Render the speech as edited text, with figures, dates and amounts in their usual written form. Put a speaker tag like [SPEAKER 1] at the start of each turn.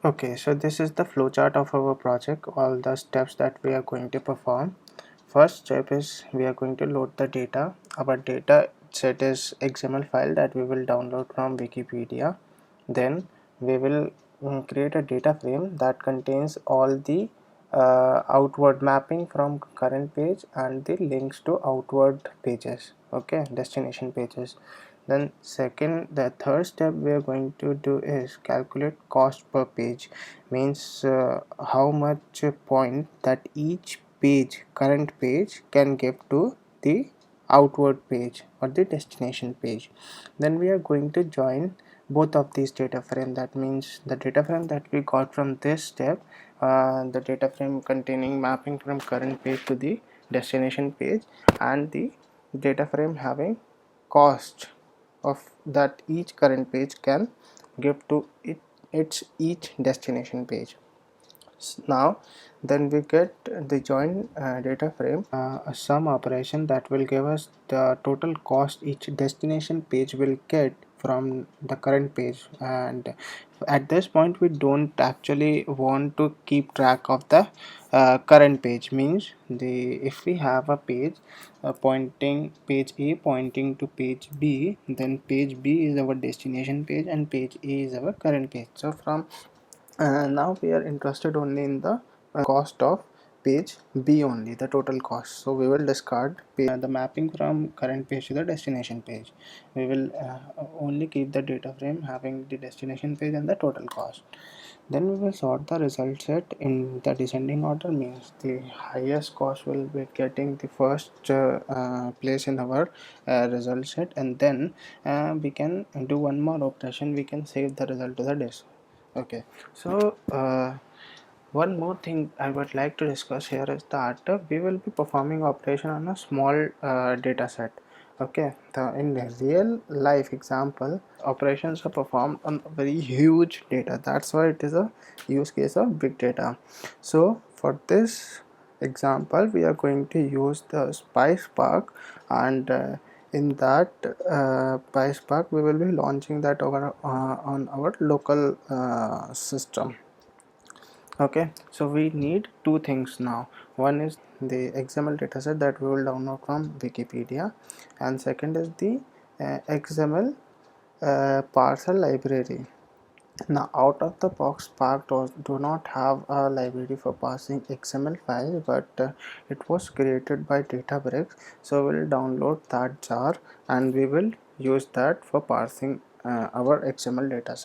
[SPEAKER 1] Okay, so this is the flowchart of our project, all the steps that we are going to perform. First step is we are going to load the data. Our data set is XML file that we will download from Wikipedia. Then we will create a data frame that contains all the outward mapping from current page and the links to outward pages, okay, destination pages. Then the third step we are going to do is calculate cost per page, means how much point that each page, current page, can give to the outward page or the destination page. Then we are going to join both of these data frame. That means the data frame that we got from this step, the data frame containing mapping from current page to the destination page, and the data frame having cost of that each current page can give to its each destination page. Now then we get the join data frame, a sum operation that will give us the total cost each destination page will get from the current page. And at this point we don't actually want to keep track of the current page, means the if we have a page pointing page A pointing to page B, then page B is our destination page and page A is our current page. So from now we are interested only in the cost of page B only, the total cost. So we will discard the mapping from current page to the destination page. We will only keep the data frame having the destination page and the total cost. Then we will sort the result set in the descending order, means the highest cost will be getting the first place in our result set, and then we can do one more operation, we can save the result to the disk. Okay, so one more thing I would like to discuss here is that we will be performing operation on a small data set. Okay, in a real life example, operations are performed on very huge data. That's why it is a use case of big data. So for this example, we are going to use the PySpark, and in that PySpark we will be launching that over on our local system. Okay, so we need two things now. One is the XML dataset that we will download from Wikipedia, and second is the XML parser library. Now out of the box, Spark do not have a library for parsing XML file, but it was created by Databricks. So we'll download that jar and we will use that for parsing our XML dataset.